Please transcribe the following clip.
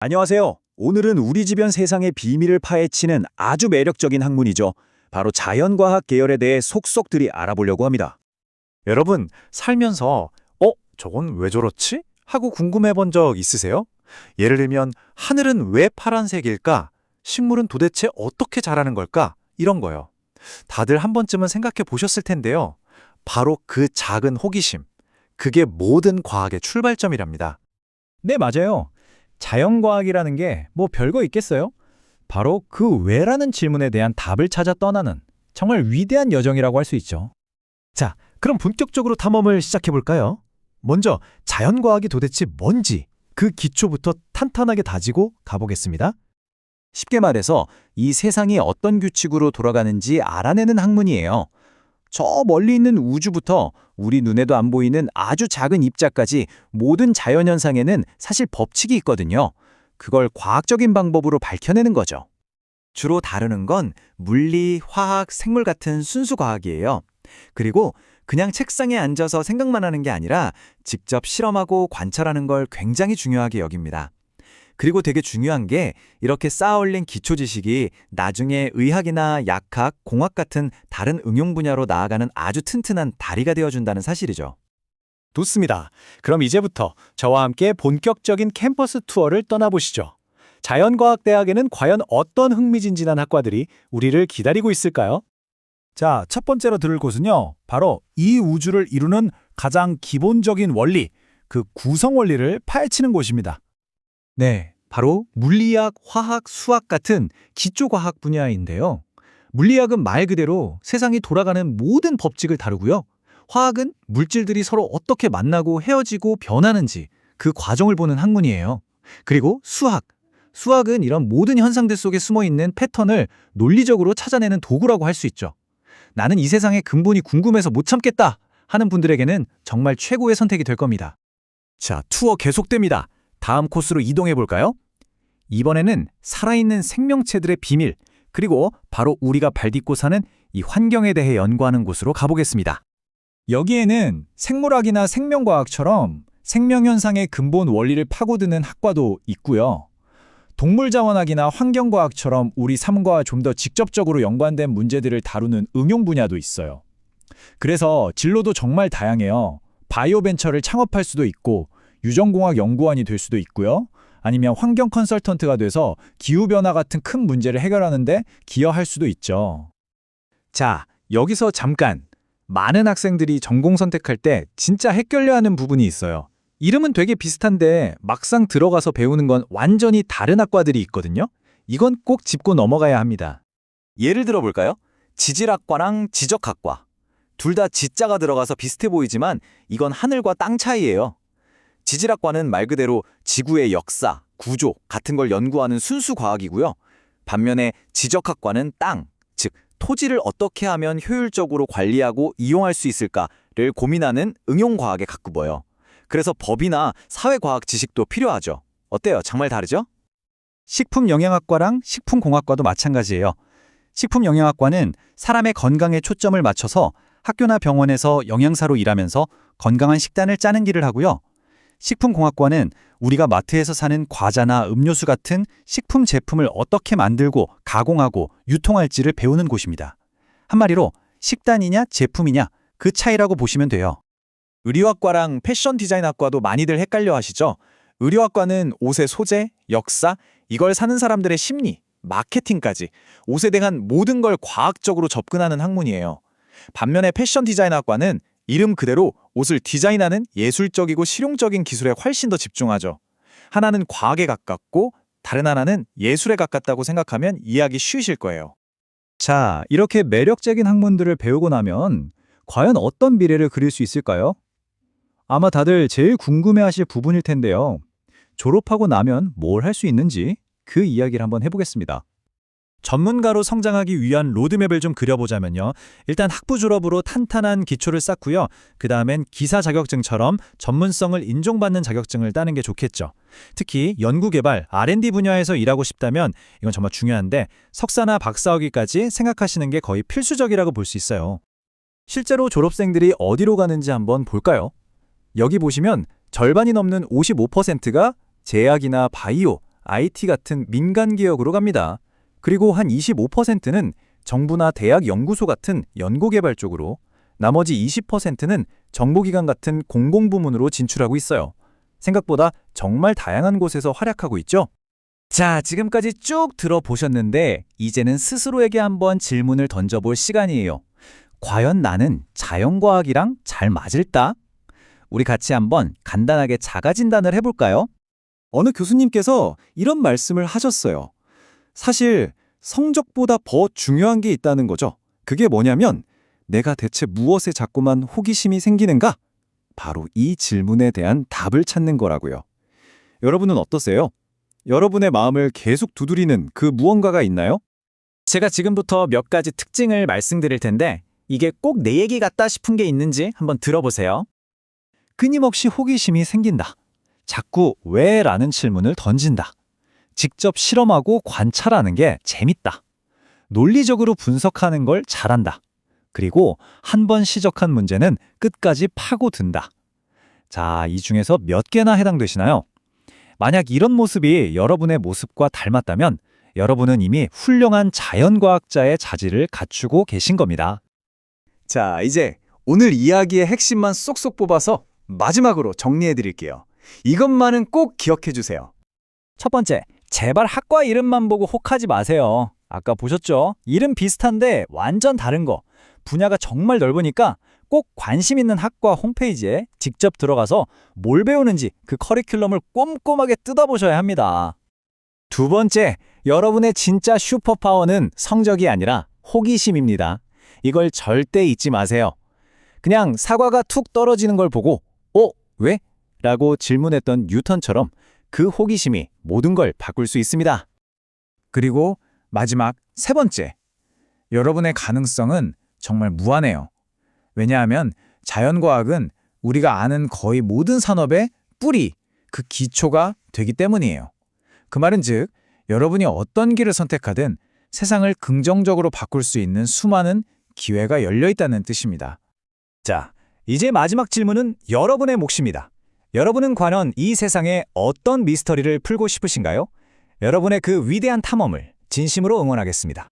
안녕하세요. 오늘은 우리 주변 세상의 비밀을 파헤치는 아주 매력적인 학문이죠. 바로 자연과학 계열에 대해 속속들이 알아보려고 합니다. 여러분, 살면서 저건 왜 저렇지? 하고 궁금해 본 적 있으세요? 예를 들면 하늘은 왜 파란색일까? 식물은 도대체 어떻게 자라는 걸까? 이런 거요. 다들 한 번쯤은 생각해 보셨을 텐데요. 바로 그 작은 호기심. 그게 모든 과학의 출발점이랍니다. 네, 맞아요. 자연과학이라는 게 뭐 별거 있겠어요? 바로 그 왜라는 질문에 대한 답을 찾아 떠나는 정말 위대한 여정이라고 할 수 있죠. 자, 그럼 본격적으로 탐험을 시작해 볼까요? 먼저 자연과학이 도대체 뭔지 그 기초부터 탄탄하게 다지고 가보겠습니다. 쉽게 말해서 이 세상이 어떤 규칙으로 돌아가는지 알아내는 학문이에요. 저 멀리 있는 우주부터 우리 눈에도 안 보이는 아주 작은 입자까지 모든 자연현상에는 사실 법칙이 있거든요. 그걸 과학적인 방법으로 밝혀내는 거죠. 주로 다루는 건 물리, 화학, 생물 같은 순수 과학이에요. 그리고 그냥 책상에 앉아서 생각만 하는 게 아니라 직접 실험하고 관찰하는 걸 굉장히 중요하게 여깁니다. 그리고 되게 중요한 게 이렇게 쌓아올린 기초 지식이 나중에 의학이나 약학, 공학 같은 다른 응용 분야로 나아가는 아주 튼튼한 다리가 되어준다는 사실이죠. 좋습니다. 그럼 이제부터 저와 함께 본격적인 캠퍼스 투어를 떠나보시죠. 자연과학대학에는 과연 어떤 흥미진진한 학과들이 우리를 기다리고 있을까요? 자, 첫 번째로 들을 곳은요. 바로 이 우주를 이루는 가장 기본적인 원리, 그 구성 원리를 파헤치는 곳입니다. 네, 바로 물리학, 화학, 수학 같은 기초과학 분야인데요. 물리학은 말 그대로 세상이 돌아가는 모든 법칙을 다루고요. 화학은 물질들이 서로 어떻게 만나고 헤어지고 변하는지 그 과정을 보는 학문이에요. 그리고 수학은 이런 모든 현상들 속에 숨어있는 패턴을 논리적으로 찾아내는 도구라고 할 수 있죠. 나는 이 세상의 근본이 궁금해서 못 참겠다 하는 분들에게는 정말 최고의 선택이 될 겁니다. 자, 투어 계속됩니다. 다음 코스로 이동해 볼까요? 이번에는 살아있는 생명체들의 비밀, 그리고 바로 우리가 발딛고 사는 이 환경에 대해 연구하는 곳으로 가보겠습니다. 여기에는 생물학이나 생명과학처럼 생명현상의 근본 원리를 파고드는 학과도 있고요. 동물자원학이나 환경과학처럼 우리 삶과 좀 더 직접적으로 연관된 문제들을 다루는 응용 분야도 있어요. 그래서 진로도 정말 다양해요. 바이오벤처를 창업할 수도 있고 유전공학 연구원이 될 수도 있고요. 아니면 환경 컨설턴트가 돼서 기후변화 같은 큰 문제를 해결하는데 기여할 수도 있죠. 자, 여기서 잠깐! 많은 학생들이 전공 선택할 때 진짜 헷갈려하는 부분이 있어요. 이름은 되게 비슷한데 막상 들어가서 배우는 건 완전히 다른 학과들이 있거든요. 이건 꼭 짚고 넘어가야 합니다. 예를 들어 볼까요? 지질학과랑 지적학과. 둘 다 지자가 들어가서 비슷해 보이지만 이건 하늘과 땅 차이예요. 지질학과는 말 그대로 지구의 역사, 구조 같은 걸 연구하는 순수 과학이고요. 반면에 지적학과는 땅, 즉 토지를 어떻게 하면 효율적으로 관리하고 이용할 수 있을까를 고민하는 응용 과학에 가까워요. 그래서 법이나 사회과학 지식도 필요하죠. 어때요? 정말 다르죠? 식품영양학과랑 식품공학과도 마찬가지예요. 식품영양학과는 사람의 건강에 초점을 맞춰서 학교나 병원에서 영양사로 일하면서 건강한 식단을 짜는 길을 하고요. 식품공학과는 우리가 마트에서 사는 과자나 음료수 같은 식품 제품을 어떻게 만들고 가공하고 유통할지를 배우는 곳입니다. 한마디로 식단이냐 제품이냐 그 차이라고 보시면 돼요. 의류학과랑 패션 디자인학과도 많이들 헷갈려 하시죠? 의류학과는 옷의 소재, 역사, 이걸 사는 사람들의 심리, 마케팅까지 옷에 대한 모든 걸 과학적으로 접근하는 학문이에요. 반면에 패션 디자인학과는 이름 그대로 옷을 디자인하는 예술적이고 실용적인 기술에 훨씬 더 집중하죠. 하나는 과학에 가깝고 다른 하나는 예술에 가깝다고 생각하면 이해하기 쉬우실 거예요. 자, 이렇게 매력적인 학문들을 배우고 나면 과연 어떤 미래를 그릴 수 있을까요? 아마 다들 제일 궁금해하실 부분일 텐데요. 졸업하고 나면 뭘 할 수 있는지 그 이야기를 한번 해보겠습니다. 전문가로 성장하기 위한 로드맵을 좀 그려보자면요. 일단 학부 졸업으로 탄탄한 기초를 쌓고요. 그 다음엔 기사 자격증처럼 전문성을 인정받는 자격증을 따는 게 좋겠죠. 특히 연구개발, R&D 분야에서 일하고 싶다면 이건 정말 중요한데 석사나 박사학위까지 생각하시는 게 거의 필수적이라고 볼 수 있어요. 실제로 졸업생들이 어디로 가는지 한번 볼까요? 여기 보시면 절반이 넘는 55%가 제약이나 바이오 IT 같은 민간 기업으로 갑니다. 그리고 한 25%는 정부나 대학 연구소 같은 연구개발 쪽으로, 나머지 20%는 정보기관 같은 공공부문으로 진출하고 있어요. 생각보다 정말 다양한 곳에서 활약하고 있죠? 자, 지금까지 쭉 들어보셨는데 이제는 스스로에게 한번 질문을 던져볼 시간이에요. 과연 나는 자연과학이랑 잘 맞을까? 우리 같이 한번 간단하게 자가진단을 해볼까요? 어느 교수님께서 이런 말씀을 하셨어요. 사실 성적보다 더 중요한 게 있다는 거죠. 그게 뭐냐면 내가 대체 무엇에 자꾸만 호기심이 생기는가? 바로 이 질문에 대한 답을 찾는 거라고요. 여러분은 어떠세요? 여러분의 마음을 계속 두드리는 그 무언가가 있나요? 제가 지금부터 몇 가지 특징을 말씀드릴 텐데 이게 꼭 내 얘기 같다 싶은 게 있는지 한번 들어보세요. 끊임없이 호기심이 생긴다. 자꾸 왜? 라는 질문을 던진다. 직접 실험하고 관찰하는 게 재밌다. 논리적으로 분석하는 걸 잘한다. 그리고 한 번 시작한 문제는 끝까지 파고든다. 자, 이 중에서 몇 개나 해당되시나요? 만약 이런 모습이 여러분의 모습과 닮았다면 여러분은 이미 훌륭한 자연과학자의 자질을 갖추고 계신 겁니다. 자, 이제 오늘 이야기의 핵심만 쏙쏙 뽑아서 마지막으로 정리해 드릴게요. 이것만은 꼭 기억해 주세요. 첫 번째, 제발 학과 이름만 보고 혹하지 마세요. 아까 보셨죠? 이름 비슷한데 완전 다른 거. 분야가 정말 넓으니까 꼭 관심 있는 학과 홈페이지에 직접 들어가서 뭘 배우는지 그 커리큘럼을 꼼꼼하게 뜯어보셔야 합니다. 두 번째, 여러분의 진짜 슈퍼파워는 성적이 아니라 호기심입니다. 이걸 절대 잊지 마세요. 그냥 사과가 툭 떨어지는 걸 보고 왜? 라고 질문했던 뉴턴처럼 그 호기심이 모든 걸 바꿀 수 있습니다. 그리고 마지막 세 번째, 여러분의 가능성은 정말 무한해요. 왜냐하면 자연과학은 우리가 아는 거의 모든 산업의 뿌리, 그 기초가 되기 때문이에요. 그 말은 즉, 여러분이 어떤 길을 선택하든 세상을 긍정적으로 바꿀 수 있는 수많은 기회가 열려 있다는 뜻입니다. 자, 이제 마지막 질문은 여러분의 몫입니다. 여러분은 과연 이 세상에 어떤 미스터리를 풀고 싶으신가요? 여러분의 그 위대한 탐험을 진심으로 응원하겠습니다.